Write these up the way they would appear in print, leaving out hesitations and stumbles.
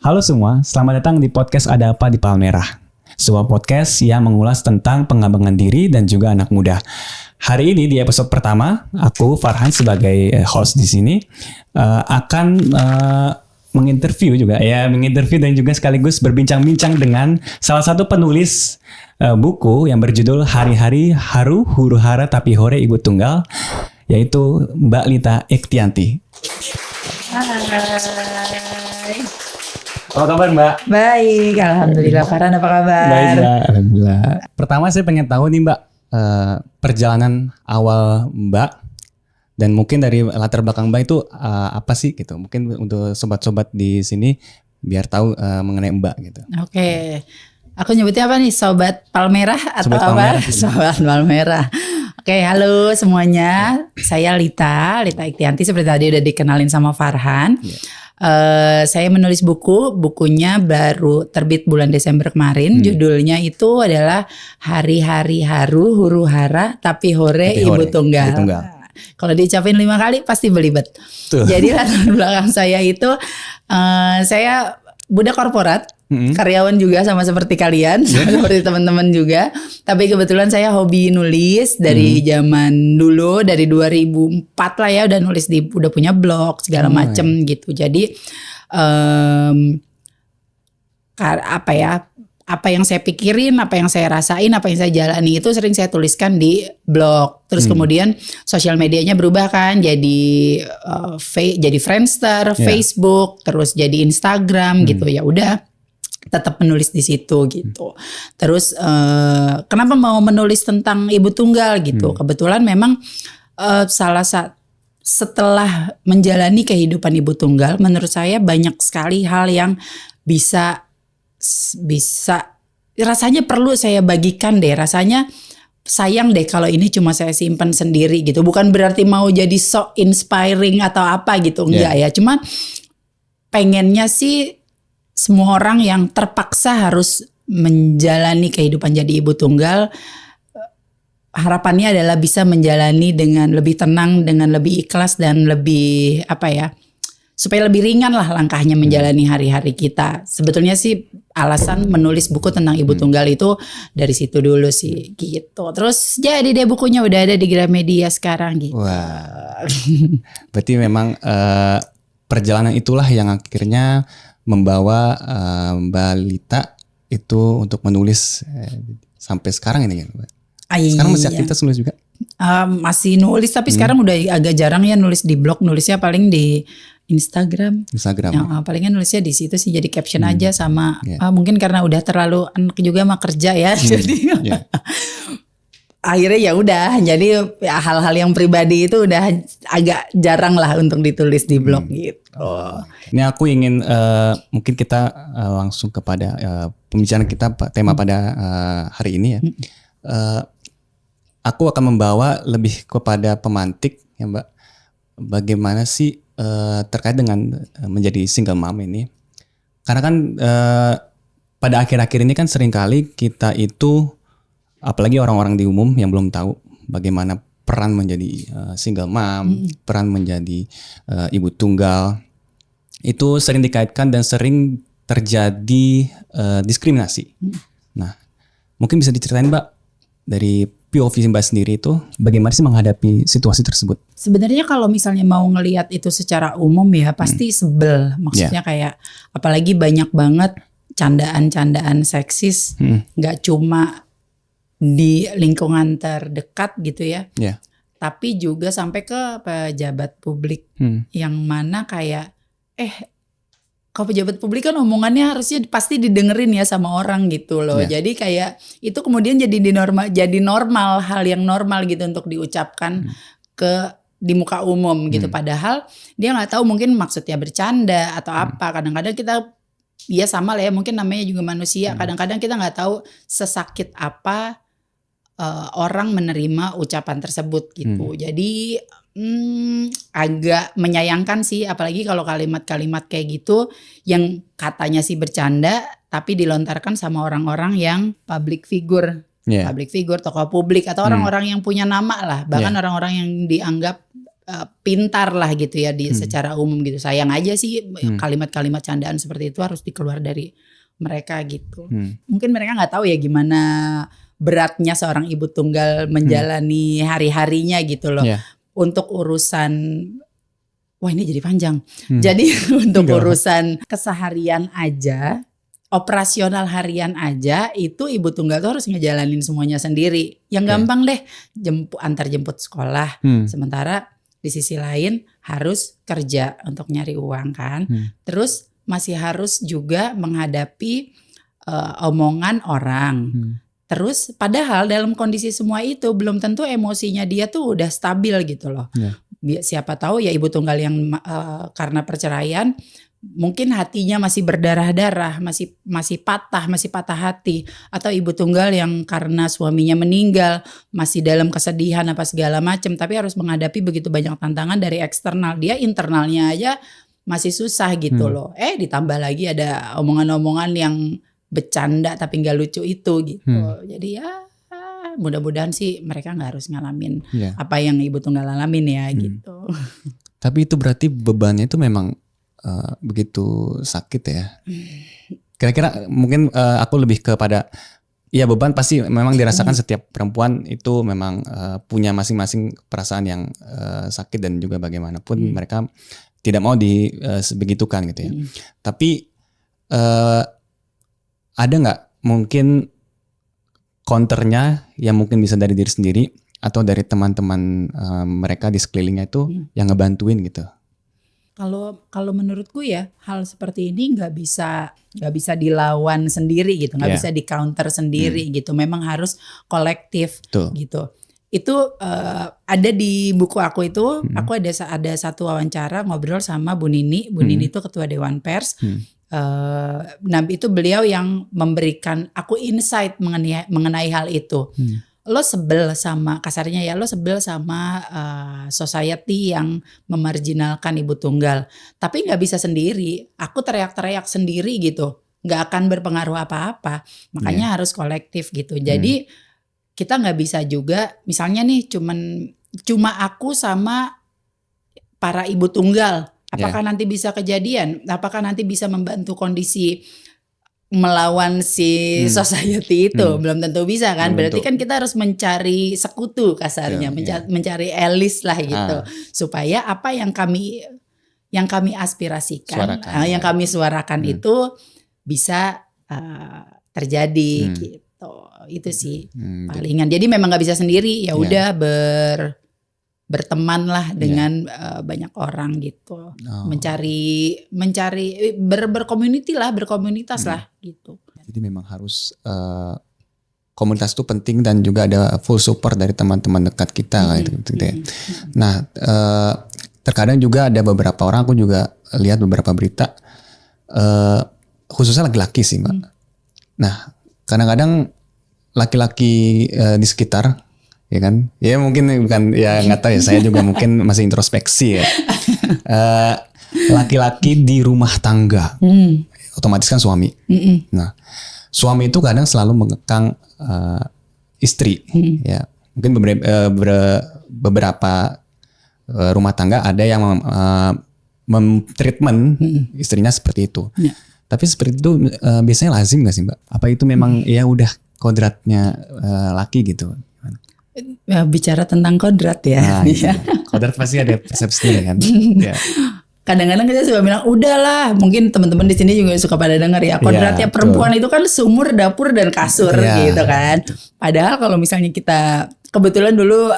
Halo semua, selamat datang di podcast Ada Apa di Palmerah. Sebuah podcast yang mengulas tentang pengembangan diri dan juga anak muda. Hari ini di episode pertama, aku Farhan sebagai host di sini akan menginterview dan juga sekaligus berbincang-bincang dengan salah satu penulis buku yang berjudul Hari-Hari Haru Huru Hara Tapi Hore Ibu Tunggal, yaitu Mbak Lita Ektianti. Hai. Apa kabar Mbak? Baik, alhamdulillah. Farhan apa kabar? Baik Mbak, alhamdulillah. Pertama saya pengen tahu nih Mbak, perjalanan awal Mbak dan mungkin dari latar belakang Mbak itu apa sih gitu? Mungkin untuk sobat-sobat di sini biar tahu mengenai Mbak gitu. Oke. Aku nyebutnya apa nih? Sobat Palmerah atau Sobat apa? Palmerah. Sobat Palmerah. Oke, halo semuanya. Saya Lita Ektianti, seperti tadi udah dikenalin sama Farhan. Saya menulis bukunya baru terbit bulan Desember kemarin. Judulnya itu adalah Hari-Hari Haru Huru Hara Tapi Hore Ibu Tunggal. Kalau diucapin 5 kali pasti belibet. Jadi latar belakang saya itu saya budak korporat, karyawan juga sama seperti kalian, seperti teman-teman juga. Tapi kebetulan saya hobi nulis dari zaman dulu, dari 2004 lah ya, udah punya blog segala macem gitu. Jadi apa yang saya pikirin, apa yang saya rasain, apa yang saya jalani itu sering saya tuliskan di blog. Terus kemudian sosial medianya berubah kan, jadi Friendster, Facebook, terus jadi Instagram gitu. Ya udah, tetap menulis di situ gitu. Terus kenapa mau menulis tentang ibu tunggal gitu? Kebetulan memang setelah menjalani kehidupan ibu tunggal, menurut saya banyak sekali hal yang bisa rasanya perlu saya bagikan deh. Rasanya sayang deh kalau ini cuma saya simpan sendiri gitu. Bukan berarti mau jadi so inspiring atau apa gitu, enggak ya. Cuma pengennya sih semua orang yang terpaksa harus menjalani kehidupan jadi ibu tunggal, harapannya adalah bisa menjalani dengan lebih tenang, dengan lebih ikhlas dan lebih supaya lebih ringan lah langkahnya menjalani hari-hari kita. Sebetulnya sih alasan menulis buku tentang ibu tunggal itu dari situ dulu sih gitu. Terus jadi deh bukunya udah ada di Gramedia sekarang gitu. Wah. Berarti memang perjalanan itulah yang akhirnya membawa Mbak Lita itu untuk menulis sampai sekarang ini kan Mbak? Sekarang masih aktivitas nulis juga? Masih nulis tapi sekarang udah agak jarang ya nulis di blog, nulisnya paling di Instagram. Ya, palingan nulisnya di situ sih, jadi caption aja sama mungkin karena udah terlalu enak juga sama kerja ya. Jadi akhirnya ya udah, jadi hal-hal yang pribadi itu udah agak jarang lah untuk ditulis di blog gitu. Ini aku ingin mungkin kita langsung kepada pembicaraan kita, tema pada hari ini ya. Aku akan membawa lebih kepada pemantik ya Mbak. Bagaimana sih terkait dengan menjadi single mom ini? Karena kan pada akhir-akhir ini kan seringkali kita itu, apalagi orang-orang di umum yang belum tahu bagaimana peran menjadi single mom, peran menjadi ibu tunggal, itu sering dikaitkan dan sering terjadi diskriminasi. Nah, mungkin bisa diceritain Mbak dari POV Mbak sendiri itu bagaimana sih menghadapi situasi tersebut? Sebenarnya kalau misalnya mau ngelihat itu secara umum ya pasti sebel. Maksudnya kayak apalagi banyak banget candaan-candaan seksis, nggak cuma di lingkungan terdekat gitu ya. Tapi juga sampai ke pejabat publik yang mana kayak kalau pejabat publik kan omongannya harusnya pasti didengerin ya sama orang gitu loh. Jadi kayak itu kemudian jadi normal, hal yang normal gitu untuk diucapkan di muka umum gitu. Padahal dia nggak tahu mungkin maksudnya bercanda atau apa. Kadang-kadang kita ya sama lah ya, mungkin namanya juga manusia. Kadang-kadang kita nggak tahu sesakit apa orang menerima ucapan tersebut gitu. Jadi agak menyayangkan sih, apalagi kalau kalimat-kalimat kayak gitu yang katanya sih bercanda tapi dilontarkan sama orang-orang yang public figure, tokoh publik atau orang-orang yang punya nama lah, bahkan orang-orang yang dianggap pintar lah gitu ya di secara umum gitu. Sayang aja sih kalimat-kalimat candaan seperti itu harus dikeluar dari mereka gitu. Mungkin mereka nggak tahu ya gimana beratnya seorang ibu tunggal menjalani hari-harinya gitu loh. Untuk urusan, wah ini jadi panjang. Jadi untuk urusan keseharian aja, operasional harian aja itu ibu tunggal tuh harus ngejalanin semuanya sendiri. Yang gampang deh antar jemput sekolah. Sementara di sisi lain harus kerja untuk nyari uang kan. Terus masih harus juga menghadapi omongan orang. Terus padahal dalam kondisi semua itu belum tentu emosinya dia tuh udah stabil gitu loh. Siapa tahu ya ibu tunggal yang karena perceraian mungkin hatinya masih berdarah-darah, masih patah hati, atau ibu tunggal yang karena suaminya meninggal masih dalam kesedihan apa segala macam, tapi harus menghadapi begitu banyak tantangan dari eksternal, dia internalnya aja masih susah gitu loh. Ditambah lagi ada omongan-omongan yang bercanda tapi nggak lucu itu gitu. Jadi ya mudah-mudahan sih mereka nggak harus ngalamin apa yang ibu tunggal alamin ya gitu. Tapi itu berarti bebannya itu memang begitu sakit ya. Kira-kira mungkin aku lebih kepada ya beban pasti memang dirasakan setiap perempuan itu memang punya masing-masing perasaan yang sakit dan juga bagaimanapun mereka tidak mau sebegitukan gitu ya. Tapi ada nggak mungkin counternya yang mungkin bisa dari diri sendiri atau dari teman-teman mereka di sekelilingnya itu yang ngebantuin gitu? Kalau menurutku ya hal seperti ini nggak bisa dilawan sendiri gitu, nggak bisa di counter sendiri gitu. Memang harus kolektif gitu. Itu ada di buku aku itu, aku ada satu wawancara ngobrol sama Bu Nini. Bu Nini itu ketua Dewan Pers. Nah itu beliau yang memberikan aku insight mengenai hal itu. Lo sebel sama, kasarnya ya, lo sebel sama society yang memarginalkan ibu tunggal. Tapi gak bisa sendiri, aku teriak-teriak sendiri gitu. Gak akan berpengaruh apa-apa. Makanya harus kolektif gitu. Jadi kita gak bisa juga, misalnya nih cuma aku sama para ibu tunggal. Apakah nanti bisa kejadian? Apakah nanti bisa membantu kondisi melawan si society itu? Belum tentu bisa kan. Berarti kan kita harus mencari sekutu kasarnya, mencari elis lah gitu, supaya apa yang kami aspirasikan, yang kami suarakan itu bisa terjadi gitu. Itu sih palingan. Jadi memang nggak bisa sendiri, ya udah berteman lah dengan banyak orang gitu, mencari bercommunity lah, berkomunitas lah gitu. Jadi memang harus komunitas itu penting dan juga ada full support dari teman-teman dekat kita gitu ya. Nah terkadang juga ada beberapa orang, aku juga lihat beberapa berita khususnya laki-laki sih Mbak. Nah kadang-kadang laki-laki di sekitar, ya kan, ya mungkin bukan, ya nggak tahu ya, saya juga mungkin masih introspeksi ya. Laki-laki di rumah tangga, otomatis kan suami. Nah, suami itu kadang selalu mengekang istri. Ya, mungkin beberapa rumah tangga ada yang treatment istrinya seperti itu. Tapi seperti itu biasanya lazim nggak sih Mbak? Apa itu memang ya udah kodratnya laki gitu? Bicara tentang kodrat ya. Kodrat pasti ada persepsinya kan. Kadang-kadang kita suka bilang udahlah, mungkin teman-teman di sini juga suka pada dengar ya, kodratnya perempuan itu kan sumur, dapur dan kasur gitu kan. Padahal kalau misalnya kita kebetulan dulu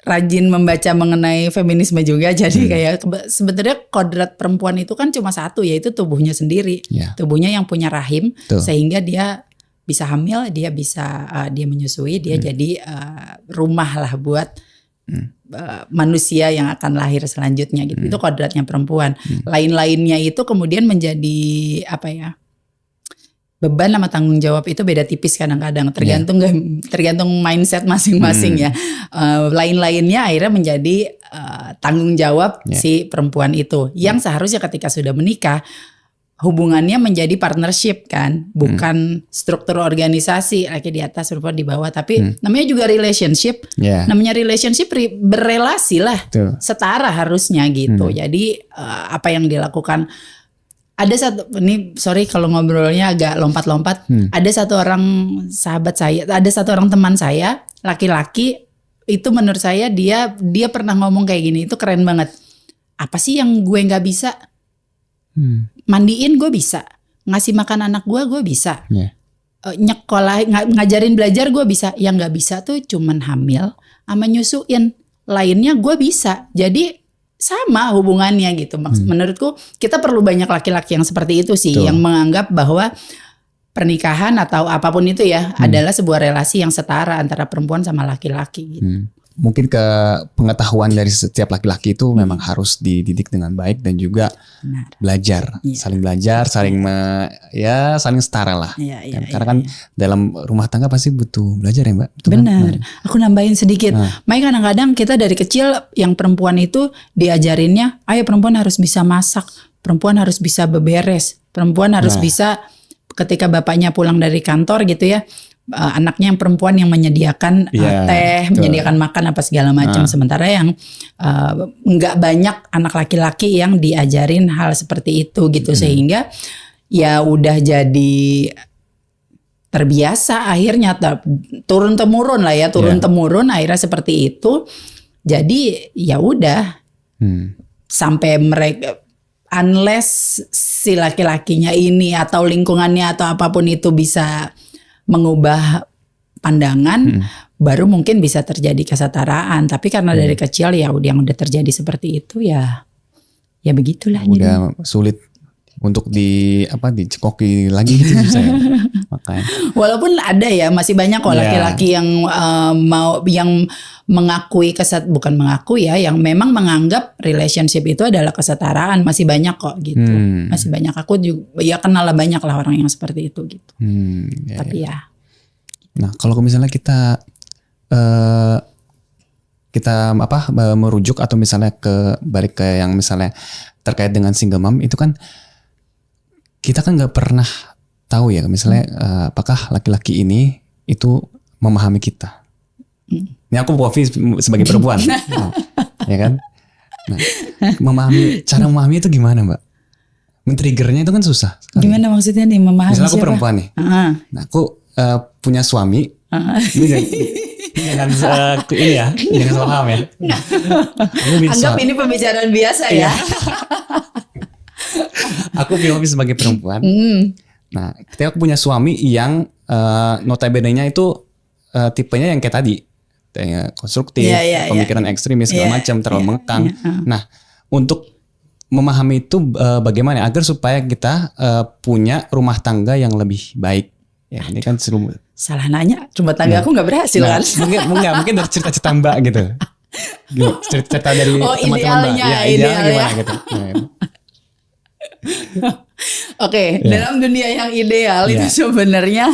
rajin membaca mengenai feminisme juga, jadi kayak sebetulnya kodrat perempuan itu kan cuma satu, yaitu tubuhnya sendiri, tubuhnya yang punya rahim, sehingga dia bisa hamil, dia bisa dia menyusui, dia jadi rumah lah buat manusia yang akan lahir selanjutnya gitu. Itu kodratnya perempuan. Lain-lainnya itu kemudian menjadi apa ya? Beban sama tanggung jawab itu beda tipis kadang-kadang, tergantung mindset masing-masing ya. Lain-lainnya akhirnya menjadi tanggung jawab si perempuan itu, yang seharusnya ketika sudah menikah hubungannya menjadi partnership kan, bukan struktur organisasi laki di atas perempuan di bawah, tapi namanya juga relationship. Namanya relationship berrelasi lah, setara harusnya gitu. Jadi apa yang dilakukan, ada satu, ini sorry kalau ngobrolnya agak lompat-lompat, ada satu orang sahabat saya, ada satu orang teman saya laki-laki, itu menurut saya dia pernah ngomong kayak gini, itu keren banget. Apa sih yang gue nggak bisa? Mandiin gue bisa, ngasih makan anak gue bisa, nyekolah ngajarin belajar gue bisa. Yang nggak bisa tuh cuman hamil sama nyusuin, lainnya gue bisa. Jadi sama hubungannya gitu. Menurutku kita perlu banyak laki-laki yang seperti itu sih, yang menganggap bahwa pernikahan atau apapun itu ya adalah sebuah relasi yang setara antara perempuan sama laki-laki gitu. Mungkin ke pengetahuan dari setiap laki-laki itu memang harus dididik dengan baik dan juga belajar, saling belajar, saling saling setara lah. Karena kan dalam rumah tangga pasti butuh belajar ya Mbak. Betul. Benar. Aku nambahin sedikit. Makanya kadang-kadang kita dari kecil yang perempuan itu diajarinnya, ayo perempuan harus bisa masak, perempuan harus bisa beberes, perempuan harus bisa ketika bapaknya pulang dari kantor gitu ya. Anaknya yang perempuan yang menyediakan teh, menyediakan makan apa segala macam. Sementara yang nggak banyak anak laki-laki yang diajarin hal seperti itu gitu, sehingga ya udah jadi terbiasa akhirnya turun temurun lah ya, temurun akhirnya seperti itu. Jadi ya udah sampai mereka, unless si laki-lakinya ini atau lingkungannya atau apapun itu bisa mengubah pandangan, baru mungkin bisa terjadi kesetaraan. Tapi karena dari kecil ya yang udah terjadi seperti itu ya begitulah. Udah jadi sulit untuk dicekoki lagi gitu saya. Makanya. Walaupun ada ya, masih banyak kok laki-laki yang yang mengakui bukan mengakui ya, yang memang menganggap relationship itu adalah kesetaraan, masih banyak kok gitu. Masih banyak, aku juga ya kenal banyak lah orang yang seperti itu gitu. Tapi ya. Nah, kalau misalnya kita merujuk atau misalnya balik ke yang misalnya terkait dengan single mom, itu kan kita kan nggak pernah tahu ya misalnya apakah laki-laki ini itu memahami kita. Ini aku profil sebagai perempuan, ya kan? Nah, cara memahami itu gimana Mbak? Men-triggernya itu kan susah sekali. Gimana maksudnya nih memahami? Misalnya aku perempuan nih, nah aku punya suami, ini jangan ini ya, jangan salah paham ya. Anggap ini pembicaraan biasa ya. Aku POV sebagai perempuan. Nah, ketika aku punya suami yang notabene-nya itu tipenya yang kayak tadi, konstruktif, pemikiran ekstremis segala macam, terlalu mengekang. Nah, untuk memahami itu bagaimana agar supaya kita punya rumah tangga yang lebih baik. Ya, ini kan salah nanya, rumah tangga aku nggak berhasil kan? Mungkin dari cerita-cerita Mbak gitu. Cerita dari teman-teman Mbak. Ya, idealnya gimana gitu. Oke, dalam dunia yang ideal itu sebenarnya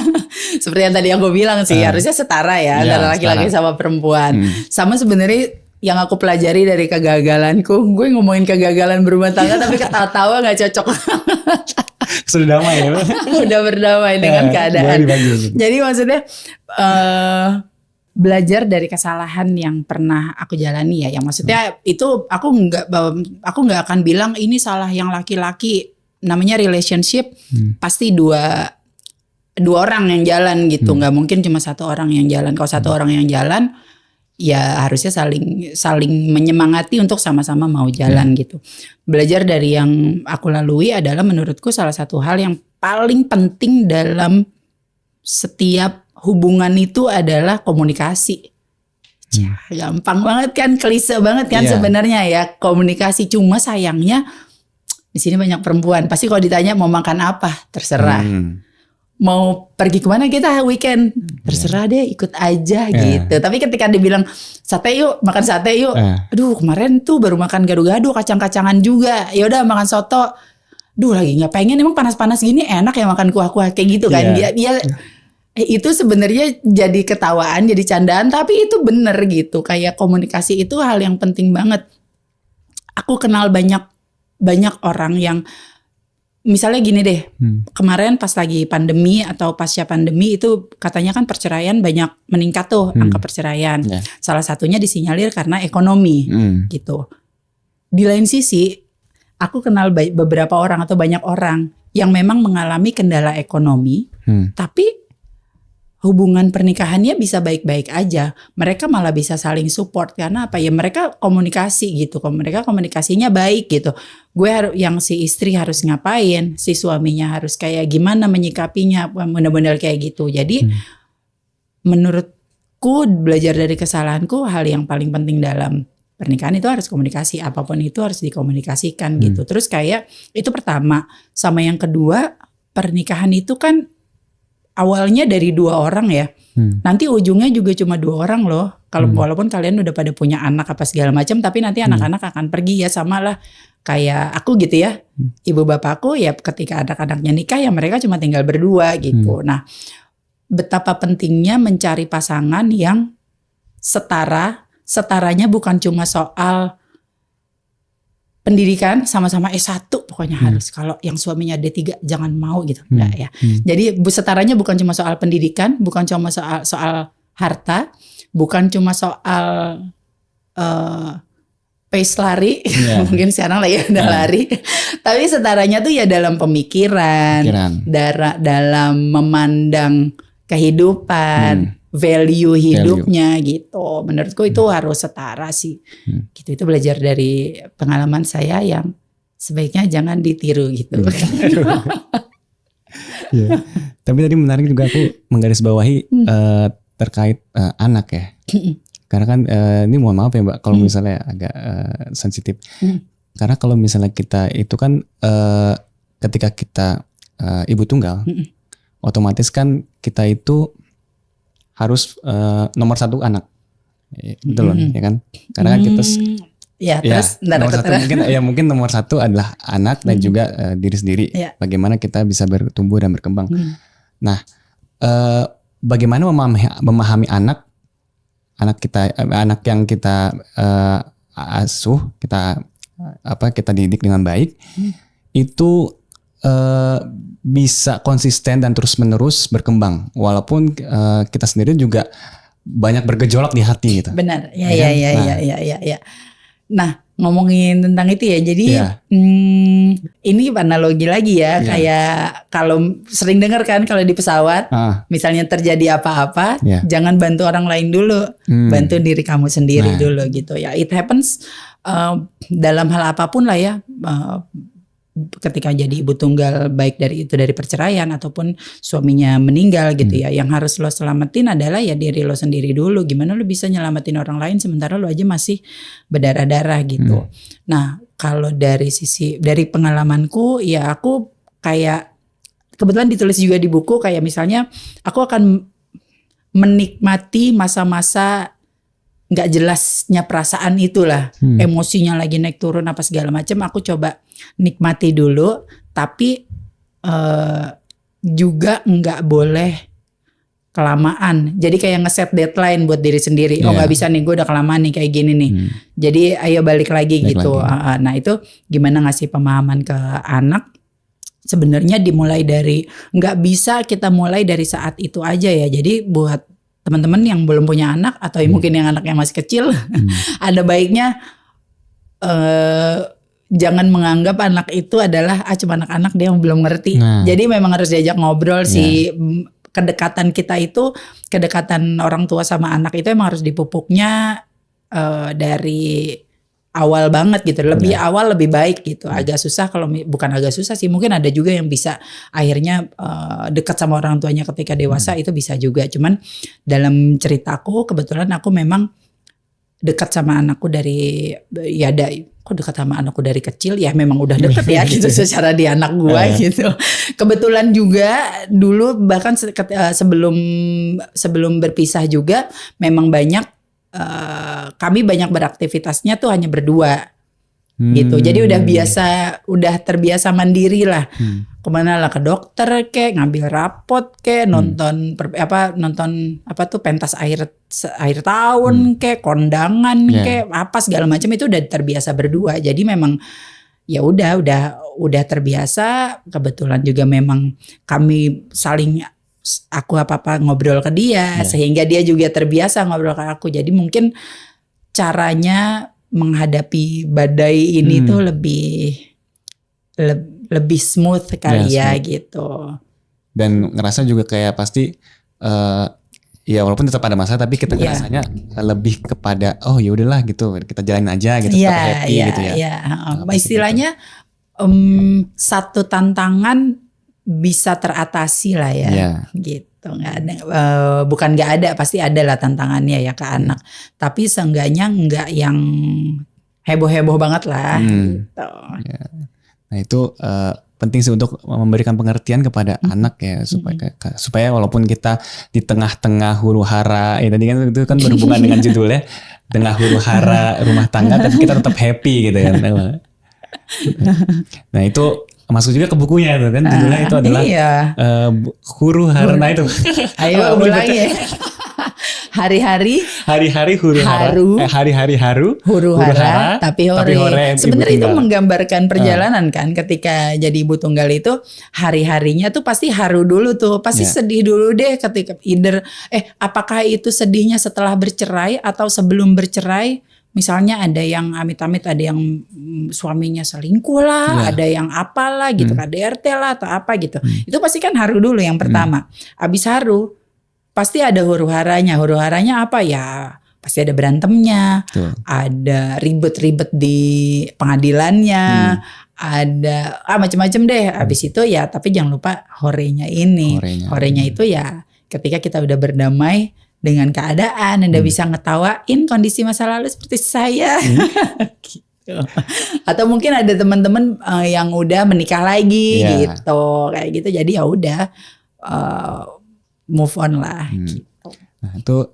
seperti yang tadi aku bilang sih, harusnya setara ya antara laki-laki sama perempuan. Sama sebenarnya yang aku pelajari dari kegagalanku, gue ngomongin kegagalan berumah tangga tapi ketawa-tawa nggak cocok. Sudah damai ya? Udah berdamai dengan keadaan. Jadi maksudnya belajar dari kesalahan yang pernah aku jalani ya, yang maksudnya itu aku nggak akan bilang ini salah yang laki-laki. Namanya relationship pasti dua orang yang jalan gitu, nggak mungkin cuma satu orang yang jalan. Kalau satu orang yang jalan ya harusnya saling menyemangati untuk sama-sama mau jalan gitu. Belajar dari yang aku lalui adalah menurutku salah satu hal yang paling penting dalam setiap hubungan itu adalah komunikasi. Gampang banget kan, klise banget kan sebenarnya ya, komunikasi. Cuma sayangnya di sini banyak perempuan. Pasti kalau ditanya mau makan apa, terserah. Mau pergi kemana kita weekend, terserah deh, ikut aja gitu. Tapi ketika dibilang sate yuk, makan sate yuk. Aduh, kemarin tuh baru makan gado-gado, kacang-kacangan juga. Ya udah makan soto. Duh, lagi nggak pengen, emang panas-panas gini enak ya makan kuah-kuah kayak gitu kan. Dia itu sebenarnya jadi ketawaan, jadi candaan, tapi itu bener gitu. Kayak komunikasi itu hal yang penting banget. Aku kenal banyak orang yang misalnya gini deh, kemarin pas lagi pandemi atau pasca pandemi itu katanya kan perceraian banyak meningkat tuh angka perceraian. Salah satunya disinyalir karena ekonomi gitu. Di lain sisi, aku kenal beberapa orang atau banyak orang yang memang mengalami kendala ekonomi, tapi hubungan pernikahannya bisa baik-baik aja. Mereka malah bisa saling support karena apa ya? Mereka komunikasi gitu. Mereka komunikasinya baik gitu. Yang si istri harus ngapain, si suaminya harus kayak gimana menyikapinya, benar-benar kayak gitu. Jadi menurutku belajar dari kesalahanku, hal yang paling penting dalam pernikahan itu harus komunikasi. Apapun itu harus dikomunikasikan gitu. Terus kayak itu pertama. Sama yang kedua, pernikahan itu kan awalnya dari 2 orang ya. Nanti ujungnya juga cuma 2 orang loh. Kalau walaupun kalian udah pada punya anak apa segala macam, tapi nanti anak-anak akan pergi ya, sama lah kayak aku gitu ya. Ibu bapakku ya ketika anak-anaknya nikah ya mereka cuma tinggal berdua gitu. Nah, betapa pentingnya mencari pasangan yang setara. Setaranya bukan cuma soal pendidikan, sama-sama S1 pokoknya harus. Kalau yang suaminya D3 jangan mau gitu. Enggak ya. Jadi setaranya bukan cuma soal pendidikan, bukan cuma soal harta, bukan cuma soal pace lari. Mungkin sekarang lah ya udah lari. Tapi setaranya tuh ya dalam pemikiran. Dalam memandang kehidupan, value hidupnya gitu. Menurutku itu harus setara sih. Gitu, itu belajar dari pengalaman saya yang sebaiknya jangan ditiru gitu. Tapi tadi menarik juga aku menggarisbawahi terkait anak ya. Karena kan ini mohon maaf ya Mbak kalau misalnya agak sensitif. Karena kalau misalnya kita itu kan ketika kita ibu tunggal, otomatis kan kita itu harus nomor 1 anak, betul loh, ya kan? Karena kan kita, terus nomor 1 mungkin nomor 1 adalah anak dan juga diri sendiri. Bagaimana kita bisa bertumbuh dan berkembang. Nah, bagaimana memahami anak yang kita asuh, kita didik dengan baik, itu bisa konsisten dan terus menerus berkembang walaupun kita sendiri juga banyak bergejolak di hati gitu. Benar. Ya. Nah, ngomongin tentang itu ya. Jadi ini analogi lagi ya, kayak kalau sering dengar kan kalau di pesawat misalnya terjadi apa-apa, jangan bantu orang lain dulu, bantu diri kamu sendiri dulu gitu ya. It happens dalam hal apapun lah ya. Ketika jadi ibu tunggal, baik dari perceraian ataupun suaminya meninggal gitu ya, yang harus lo selamatin adalah ya diri lo sendiri dulu. Gimana lo bisa nyelamatin orang lain sementara lo aja masih berdarah-darah gitu. Nah, kalau dari pengalamanku ya, aku kayak kebetulan ditulis juga di buku, kayak misalnya aku akan menikmati masa-masa nggak jelasnya perasaan itulah, emosinya lagi naik turun apa segala macam, aku coba nikmati dulu, tapi juga nggak boleh kelamaan. Jadi kayak ngeset deadline buat diri sendiri. Oh nggak bisa nih, gue udah kelamaan nih kayak gini nih. Jadi ayo balik lagi gitu. Nah itu gimana ngasih pemahaman ke anak? Sebenarnya dimulai dari, nggak bisa kita mulai dari saat itu aja ya. Jadi buat teman-teman yang belum punya anak atau mungkin yang anaknya masih kecil, ada baiknya jangan menganggap anak itu adalah cuma anak-anak dia yang belum ngerti. Jadi memang harus diajak ngobrol sih. Kedekatan kita itu, kedekatan orang tua sama anak itu emang harus dipupuknya dari awal banget gitu. Lebih awal lebih baik gitu. Agak susah kalau, bukan agak susah sih, mungkin ada juga yang bisa akhirnya dekat sama orang tuanya ketika dewasa, itu bisa juga. Cuman dalam ceritaku kebetulan aku memang dekat sama anakku dari, kok dekat sama anakku dari kecil ya, memang udah deket ya gitu secara di anak gua gitu. Kebetulan juga dulu bahkan sebelum berpisah juga memang kami banyak beraktivitasnya tuh hanya berdua gitu. Jadi udah terbiasa mandiri lah. Kemana lah, ke dokter kek, ngambil rapot kek, nonton pentas akhir tahun kek, kondangan kek, apa segala macam itu udah terbiasa berdua. Jadi memang ya udah udah terbiasa, kebetulan juga memang kami saling, aku apa-apa ngobrol ke dia, sehingga dia juga terbiasa ngobrol ke aku. Jadi mungkin caranya menghadapi badai ini tuh lebih smooth kali ya smooth. gitu. Dan ngerasa juga kayak pasti ya walaupun tetap ada masalah, tapi kita ngerasanya lebih kepada oh ya udahlah gitu, kita jalanin aja gitu, tetap happy gitu ya. Iya, istilahnya satu tantangan bisa teratasi lah ya, gitu. Nggak ada, bukan nggak ada, pasti ada lah tantangannya ya ke anak. Tapi seenggaknya nggak yang heboh-heboh banget lah. Gitu. Nah itu penting sih untuk memberikan pengertian kepada anak ya, supaya walaupun kita di tengah-tengah huru hara, tadi kan itu kan berhubungan dengan judulnya, tengah huru hara rumah tangga, tapi kita tetap happy gitu kan. Nah itu masuk juga ke bukunya itu kan, judulnya itu adalah huru hara. Nah itu ayo ulangi. Hari-hari huru hara, hari-hari huru hara, tapi hore. Sebenarnya itu menggambarkan perjalanan kan, ketika jadi ibu tunggal itu hari-harinya tuh pasti haru dulu tuh, pasti sedih dulu deh ketika apakah itu sedihnya setelah bercerai atau sebelum bercerai. Misalnya ada yang amit-amit, ada yang suaminya selingkuh lah, ada yang apalah gitu, KDRT lah atau apa gitu. Itu pasti kan haru dulu yang pertama. Abis haru pasti ada huru haranya. Huru haranya apa ya? Pasti ada berantemnya, ada ribet-ribet di pengadilannya, ada macam-macam deh. Abis itu ya, tapi jangan lupa horenya ini. Horenya itu ya ketika kita udah berdamai dengan keadaan, Anda bisa ngetawain kondisi masa lalu seperti saya. Gitu. Atau mungkin ada teman-teman yang udah menikah lagi gitu, kayak gitu. Jadi ya udah move on lah. Gitu. Nah itu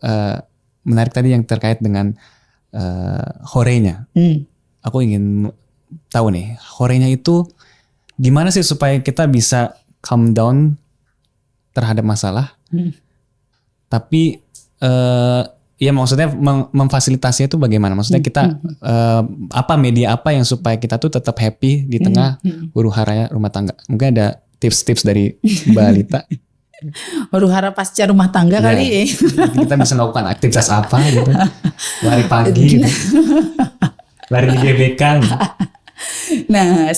menarik tadi yang terkait dengan horenya. Aku ingin tahu nih, horenya itu gimana sih supaya kita bisa calm down terhadap masalah, tapi ya maksudnya memfasilitasinya itu bagaimana? Maksudnya kita apa media apa yang supaya kita tuh tetap happy di tengah huru hara rumah tangga? Mungkin ada tips-tips dari Mbak Lita. Huru hara pasca rumah tangga kali. Kita bisa melakukan aktivitas apa gitu? Lari pagi gitu. Lari di GBK gitu. Nah,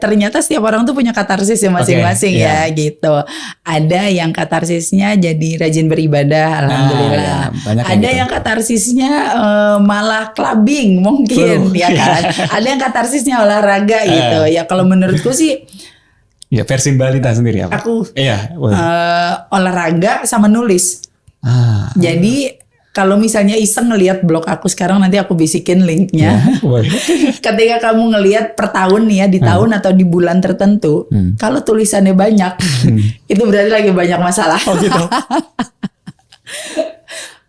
ternyata setiap orang tuh punya katarsis masing-masing gitu. Ada yang katarsisnya jadi rajin beribadah, alhamdulillah. Ada yang katarsisnya malah clubbing mungkin, ya kan. Ada yang katarsisnya olahraga gitu. Ya kalau menurutku sih, ya versi Mbak Lita sendiri apa? Aku olahraga sama nulis. Jadi kalau misalnya iseng ngelihat blog aku sekarang, nanti aku bisikin linknya. Ketika kamu ngelihat per tahun nih ya, di tahun atau di bulan tertentu, kalau tulisannya banyak, itu berarti lagi banyak masalah. Oh gitu.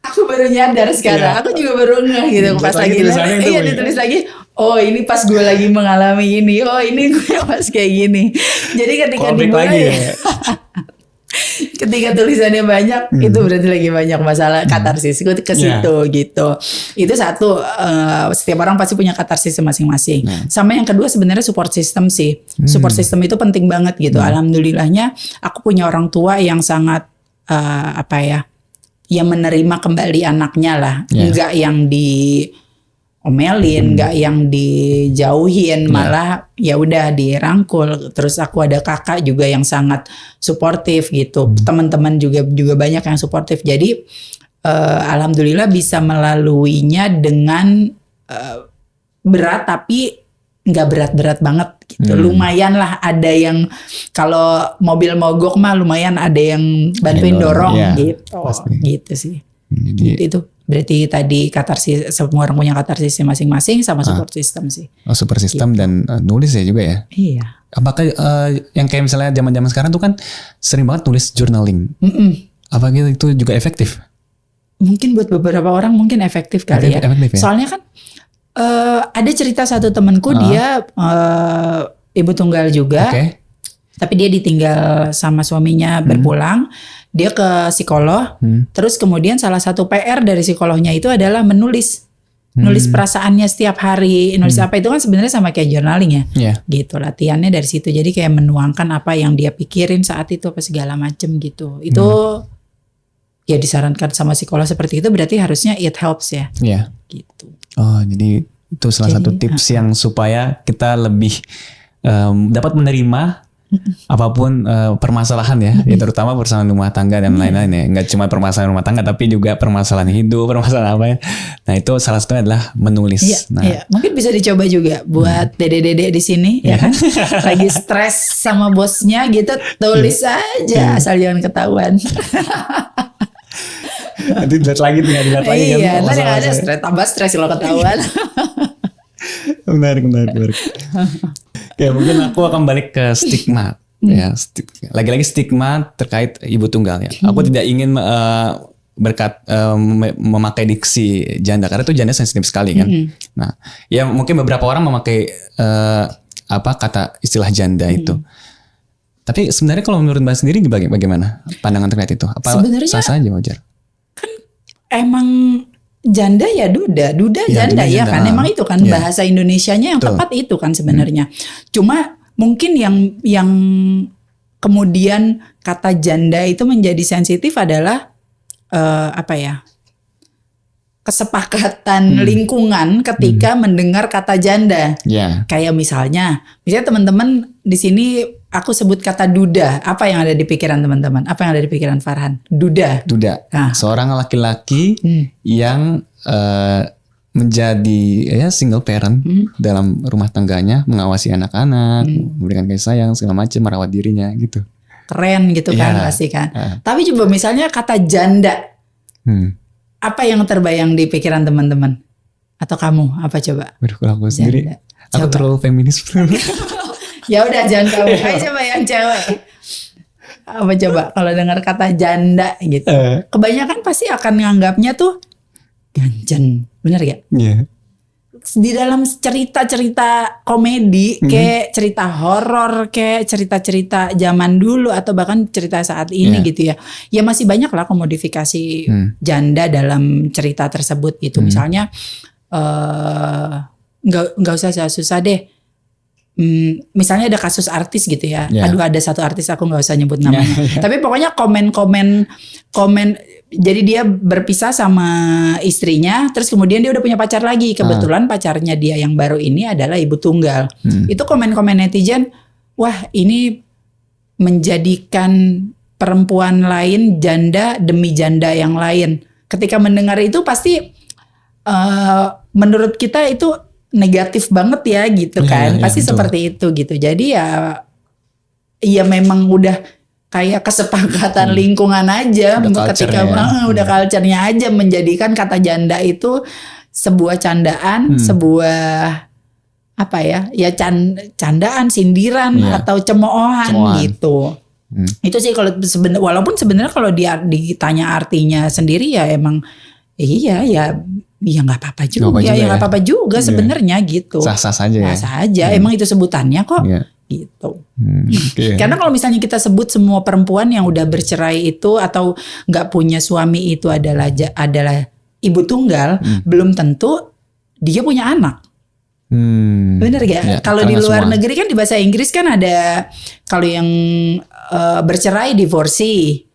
Aku baru nyadar sekarang, aku juga baru ngeh gitu pas lagi ditulis lagi. Oh ini pas gue lagi mengalami ini. Oh ini gue pas kayak gini. Jadi ketika dimulai ketika tulisannya banyak, itu berarti lagi banyak masalah katarsis. Gue ke situ gitu. Itu satu, setiap orang pasti punya katarsis masing-masing. Sama yang kedua sebenarnya support system sih. Support system itu penting banget gitu. Alhamdulillahnya aku punya orang tua yang sangat yang menerima kembali anaknya lah. Enggak yang diomelin, enggak yang dijauhin, malah ya udah dirangkul. Terus aku ada kakak juga yang sangat suportif gitu. Teman-teman juga banyak yang suportif. Jadi alhamdulillah bisa melaluinya dengan berat, tapi nggak berat-berat banget gitu. Lumayan lah, ada yang kalau mobil mogok mah lumayan ada yang bantuin dorong gitu. Pasti. Gitu sih. Itu berarti tadi katarsis, semua orang punya katarsis masing-masing, sama support system sih. Oh, support system gitu. Dan nulis ya juga ya. Iya. Apakah yang kayak misalnya zaman-zaman sekarang tuh kan sering banget nulis journaling. Apa gitu itu juga efektif? Mungkin buat beberapa orang mungkin efektif kali ya. Efektif ya. Soalnya kan ada cerita satu temanku, dia ibu tunggal juga. Tapi dia ditinggal sama suaminya berpulang. Dia ke psikolog. Terus kemudian salah satu PR dari psikolognya itu adalah menulis nulis perasaannya setiap hari, nulis apa itu kan sebenarnya sama kayak journaling ya. Iya. Gitu, latihannya dari situ. Jadi kayak menuangkan apa yang dia pikirin saat itu apa segala macem gitu. Itu ya disarankan sama psikolog seperti itu, berarti harusnya it helps ya. Iya. Gitu. Oh, jadi itu salah satu tips yang supaya kita lebih dapat menerima apapun permasalahan ya, ya terutama permasalahan rumah tangga dan lain-lain ya. Nggak cuma permasalahan rumah tangga, tapi juga permasalahan hidup, permasalahan apa ya. Nah itu salah satunya adalah menulis. Iya, Nah, iya. Mungkin bisa dicoba juga buat dede-dede di sini, ya kan? Lagi stres sama bosnya gitu, tulis aja asal jangan ketahuan. nanti dilihat lagi, tinggal dilihat lagi. Iya, nanti yang ada stres, tambah stres kalau ketahuan. Menarik. Ya mungkin aku akan balik ke stigma. Ya, lagi-lagi stigma terkait ibu tunggal ya. Aku tidak ingin memakai diksi janda karena itu janda sensitif sekali kan. Nah, ya mungkin beberapa orang memakai kata istilah janda itu. Tapi sebenarnya kalau menurut Mbak sendiri bagaimana pandangan terkait itu? Apa Sebenarnya sah saja wajar? Emang janda ya duda Ya, janda duda ya janda. kan, emang itu kan Ya. bahasa Indonesianya yang Betul. tepat itu kan sebenarnya. Cuma mungkin yang kemudian kata janda itu menjadi sensitif adalah kesepakatan lingkungan ketika mendengar kata janda. Ya. Kayak misalnya teman-teman di sini aku sebut kata duda, apa yang ada di pikiran teman-teman? Apa yang ada di pikiran Farhan? Duda. Nah. Seorang laki-laki yang menjadi single parent dalam rumah tangganya, mengawasi anak-anak, memberikan kasih sayang segala macam, merawat dirinya gitu. Keren gitu kan pasti kan. Tapi coba misalnya kata janda, apa yang terbayang di pikiran teman-teman? Atau kamu apa coba? Waduh, kalau aku sendiri, aku Coba. terlalu feminis. Ya udah jangan kamu, ayo coba yang cewek. Apa coba kalau dengar kata janda gitu? Kebanyakan pasti akan nganggapnya tuh ganjen, bener gak? Iya. Di dalam cerita-cerita komedi, kayak cerita horor, kayak cerita-cerita zaman dulu atau bahkan cerita saat ini gitu ya. Ya masih banyak lah komodifikasi janda dalam cerita tersebut gitu. Misalnya nggak usah susah deh. Misalnya ada kasus artis gitu ya. Aduh, ada satu artis aku nggak usah nyebut namanya. Tapi pokoknya komen. Jadi dia berpisah sama istrinya, terus kemudian dia udah punya pacar lagi. Kebetulan pacarnya dia yang baru ini adalah ibu tunggal. Itu komen-komen netizen, wah ini menjadikan perempuan lain janda demi janda yang lain. Ketika mendengar itu pasti menurut kita itu negatif banget ya gitu kan. Pasti betul. Seperti itu gitu. Jadi ya memang udah kayak kesepakatan lingkungan aja ketika udah culture-nya aja menjadikan kata janda itu sebuah candaan, sebuah candaan, sindiran atau cemoohan gitu. Itu sih kalau walaupun sebenarnya kalau dia ditanya artinya sendiri ya emang iya ya nggak apa-apa juga, nggak apa-apa juga sebenarnya gitu. Sah-sah saja ya. Sah saja, emang itu sebutannya kok. Gitu. Karena kalau misalnya kita sebut semua perempuan yang udah bercerai itu atau nggak punya suami itu adalah ibu tunggal, belum tentu dia punya anak. Bener gak? Kalau di luar negeri kan di bahasa Inggris kan ada kalau yang bercerai divorcee.